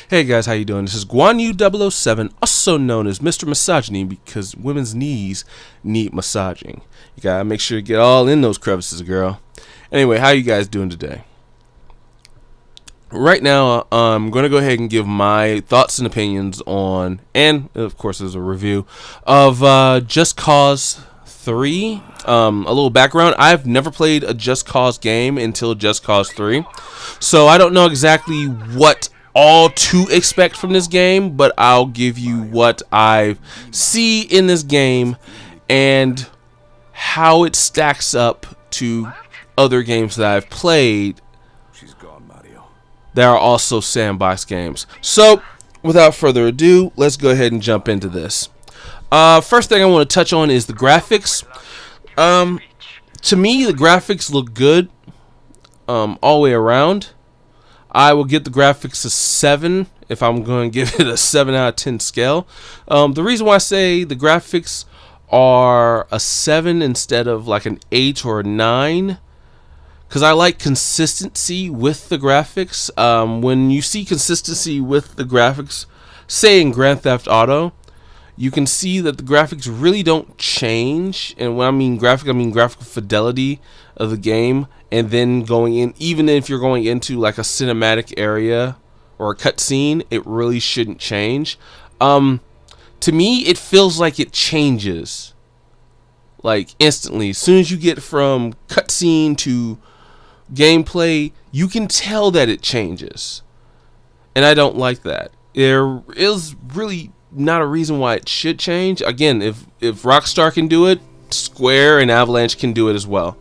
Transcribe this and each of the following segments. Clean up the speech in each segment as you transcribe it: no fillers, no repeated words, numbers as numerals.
Hey guys, how you doing? This is Guanyu 007, also known as Mr. Misogyny, because women's knees need massaging. You gotta make sure to get all in those crevices, girl. Anyway, how you guys doing today? Right now, I'm going to go ahead and give my thoughts and opinions on, and of course there's a review, of Just Cause 3. A little background: I've never played a Just Cause game until Just Cause 3, so I don't know exactly what all to expect from this game, but I'll give you what I see in this game and how it stacks up to other games that I've played that are also sandbox games. So without further ado, let's go ahead and jump into this. First thing I want to touch on is the graphics. To me, the graphics look good all the way around. I will give the graphics a 7 if I'm going to give it a 7 out of 10 scale. The reason why I say the graphics are a 7 instead of like an 8 or a 9, because I like consistency with the graphics. When you see consistency with the graphics, say in Grand Theft Auto, you can see that the graphics really don't change. And when I mean graphical fidelity of the game. And then going in, even if you're going into like a cinematic area or a cutscene, it really shouldn't change. To me, it feels like it changes like instantly. As soon as you get from cutscene to gameplay, you can tell that it changes, and I don't like that. There is really not a reason why it should change. Again, if Rockstar can do it, Square and Avalanche can do it as well.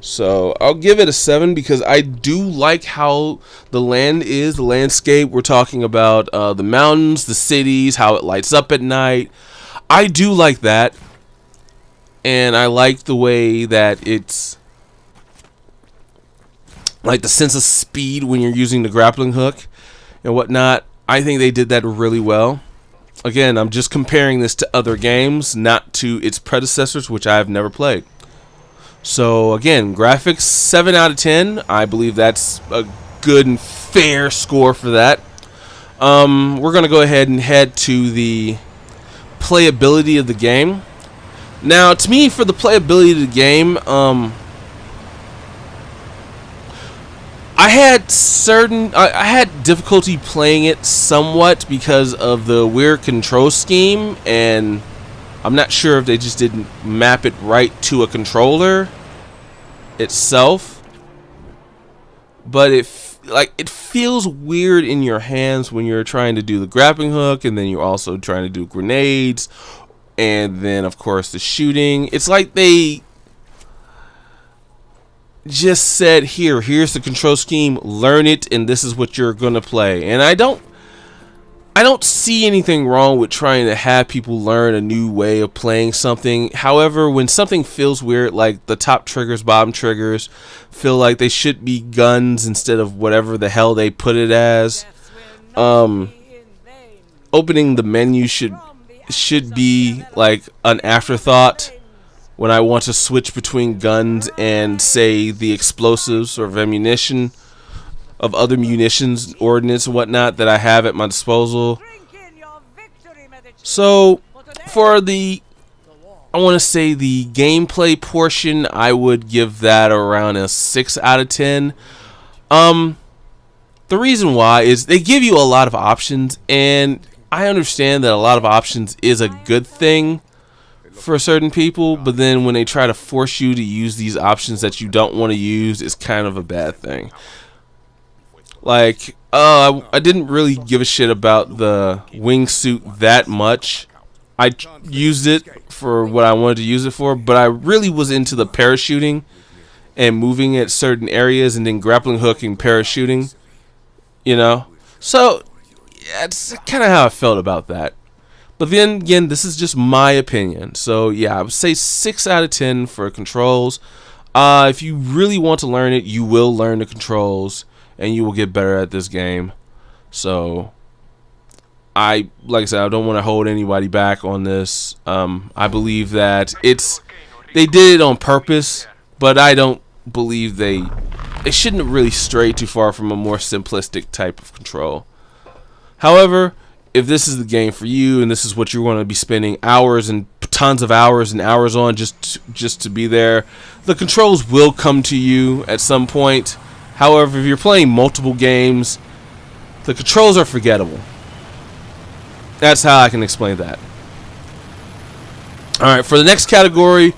So I'll give it a 7 because I do like how the land is, the landscape. We're talking about the mountains, the cities, how it lights up at night. I do like that, and I like the way that it's like the sense of speed when you're using the grappling hook and whatnot. I think they did that really well. Again, I'm just comparing this to other games, not to its predecessors, which I have never played. So again, graphics 7 out of 10. I believe that's a good and fair score for that. We're gonna go ahead and head to the playability of the game. Now, to me, for the playability of the game, I had difficulty playing it somewhat because of the weird control scheme, and I'm not sure if they just didn't map it right to a controller itself, but it feels weird in your hands when you're trying to do the grappling hook, and then you're also trying to do grenades, and then of course the shooting. It's like they just said, here's the control scheme, learn it, and this is what you're gonna play. And I don't see anything wrong with trying to have people learn a new way of playing something. However, when something feels weird, like the top triggers, bottom triggers feel like they should be guns instead of whatever the hell they put it as. Opening the menu should be like an afterthought when I want to switch between guns and, say, the explosives or ammunition of other munitions, ordnance, and whatnot that I have at my disposal. So for I want to say the gameplay portion, I would give that around a 6 out of 10. The reason why is they give you a lot of options, and I understand that a lot of options is a good thing for certain people, but then when they try to force you to use these options that you don't want to use, it's kind of a bad thing. Like, I didn't really give a shit about the wingsuit that much. I used it for what I wanted to use it for, but I really was into the parachuting and moving at certain areas and then grappling hooking, parachuting, you know? So, yeah, it's kind of how I felt about that. But then again, this is just my opinion. So yeah, I would say 6 out of 10 for controls. If you really want to learn it, you will learn the controls, and you will get better at this game. So like I said, I don't want to hold anybody back on this. I believe that they did it on purpose, but I don't believe they shouldn't have really strayed too far from a more simplistic type of control. However, if this is the game for you and this is what you're going to be spending hours and tons of hours and hours on just to be there, the controls will come to you at some point. However, if you're playing multiple games, the controls are forgettable. That's how I can explain that. Alright, for the next category,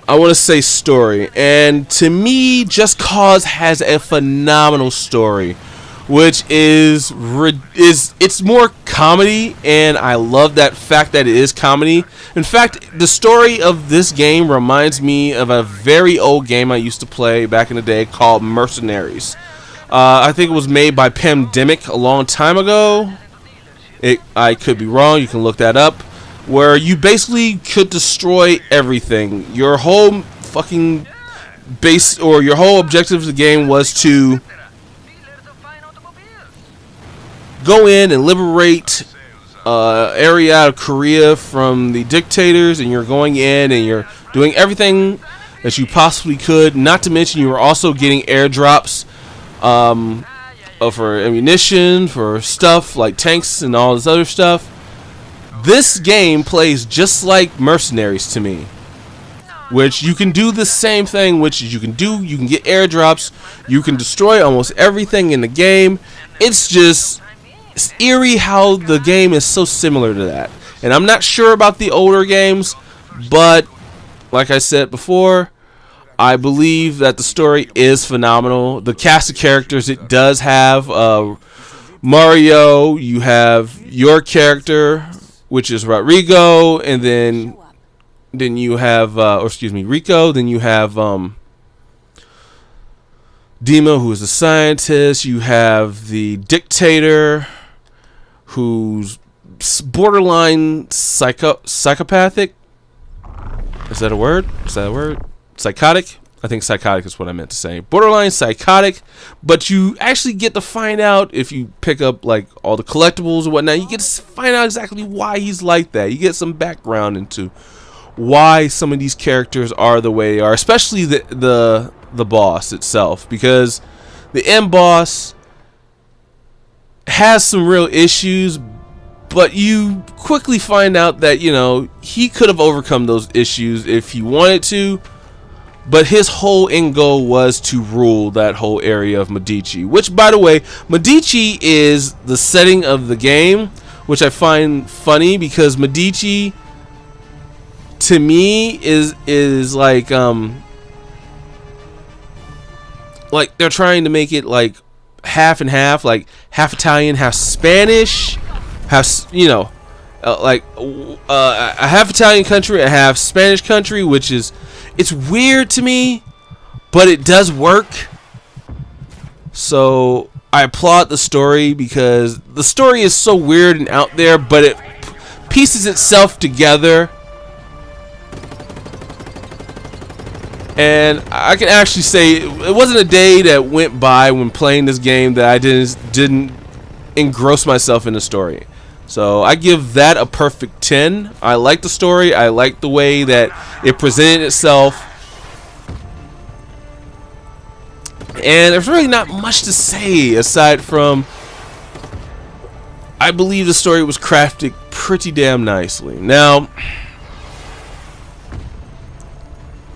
I want to say story. And to me, Just Cause has a phenomenal story, which is it's more comedy, and I love that fact that it is comedy. In fact, the story of this game reminds me of a very old game I used to play back in the day called Mercenaries. I think it was made by Pandemic a long time ago. I could be wrong. You can look that up. Where you basically could destroy everything. Your whole fucking base, or your whole objective of the game was to go in and liberate area out of Korea from the dictators, and you're going in and you're doing everything that you possibly could. Not to mention you were also getting airdrops for ammunition, for stuff like tanks and all this other stuff. This game plays just like Mercenaries to me, which you can do the same thing, which is you can get airdrops, you can destroy almost everything in the game. It's eerie how the game is so similar to that. And I'm not sure about the older games, but like I said before, I believe that the story is phenomenal. The cast of characters it does have, Mario, you have your character, which is Rodrigo, and then you have, Rico. Then you have Dima, who is a scientist. You have the dictator, who's borderline psychopathic. Is that a word? Psychotic? I think psychotic is what I meant to say. Borderline psychotic, but you actually get to find out if you pick up like all the collectibles and whatnot. You get to find out exactly why he's like that. You get some background into why some of these characters are the way they are, especially the boss itself, because the end boss has some real issues, but you quickly find out that he could have overcome those issues if he wanted to. But his whole end goal was to rule that whole area of Medici, which, by the way, Medici is the setting of the game, which I find funny because Medici, to me, is like they're trying to make it like half and half, like half Italian, half Spanish, half a half Italian country, a half Spanish country, which is. It's weird to me, but it does work. So I applaud the story because the story is so weird and out there, but it pieces itself together. And I can actually say it wasn't a day that went by when playing this game that I didn't engross myself in the story. So I give that a perfect 10. I like the story. I like the way that it presented itself. And there's really not much to say aside from I believe the story was crafted pretty damn nicely. Now,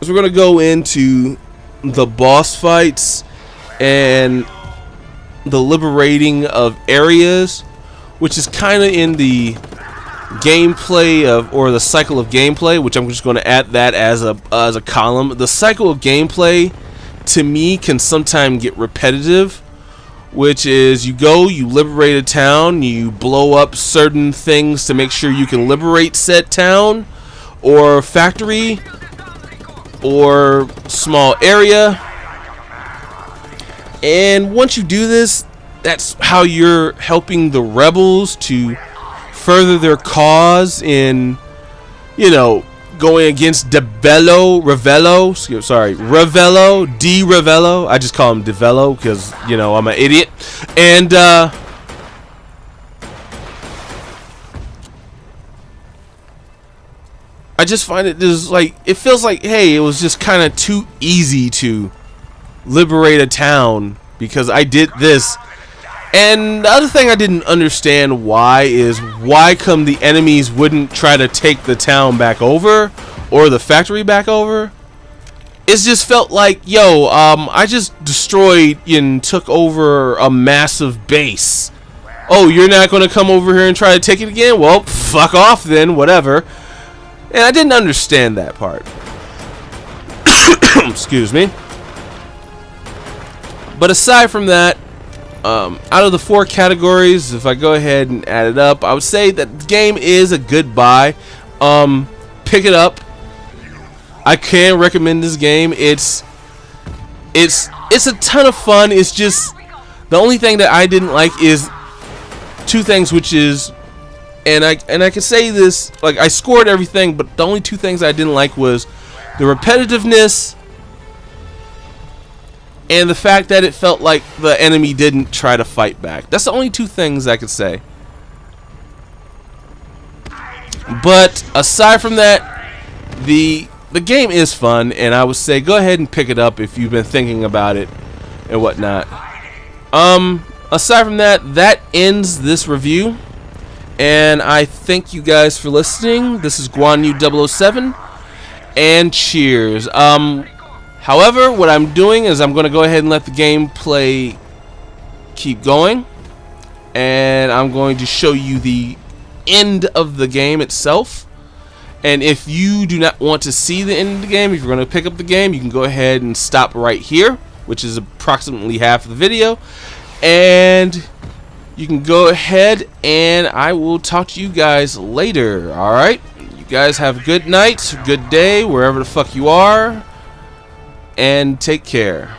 as we're going to go into the boss fights and the liberating of areas, which is kind of in the gameplay or the cycle of gameplay, which I'm just going to add that as a column. The cycle of gameplay to me can sometimes get repetitive, which is you liberate a town, you blow up certain things to make sure you can liberate said town or factory or small area. And once you do this, that's how you're helping the rebels to further their cause in, going against Ravello. I just call him Devello because, I'm an idiot. And, I just find it feels like, hey, it was just kind of too easy to liberate a town because I did this. And the other thing I didn't understand why is why come the enemies wouldn't try to take the town back over or the factory back over. It just felt like, yo, I just destroyed and took over a massive base. Oh, you're not going to come over here and try to take it again? Well, fuck off then, whatever. And I didn't understand that part. Excuse me. But aside from that, out of the 4 categories, if I go ahead and add it up, I would say that the game is a good buy. Pick it up. I can recommend this game. It's a ton of fun. It's just the only thing that I didn't like is 2 things, which is, and I can say this, like, I scored everything, but the only 2 things I didn't like was the repetitiveness and the fact that it felt like the enemy didn't try to fight back. That's the only 2 things I could say. But aside from that, the game is fun, and I would say go ahead and pick it up if you've been thinking about it and whatnot. Aside from that, that ends this review, and I thank you guys for listening. This is Guanyu007, and cheers. However, what I'm doing is I'm going to go ahead and let the gameplay keep going, and I'm going to show you the end of the game itself. And if you do not want to see the end of the game, if you're going to pick up the game, you can go ahead and stop right here, which is approximately half of the video. And you can go ahead, and I will talk to you guys later. Alright? You guys have a good night, good day, wherever the fuck you are. And take care.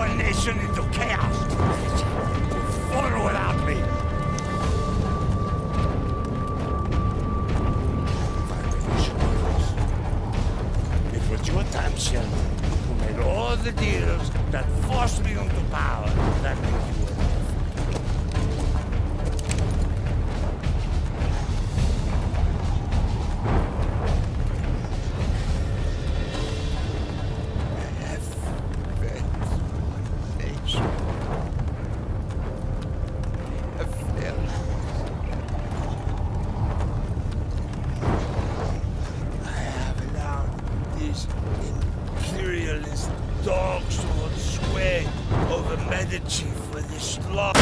our nation into chaos. Will fall without me. It was your time, Sheldon, who made all the deals that forced me into power. That made you a imperialist dogs who will sway over Medici for this law.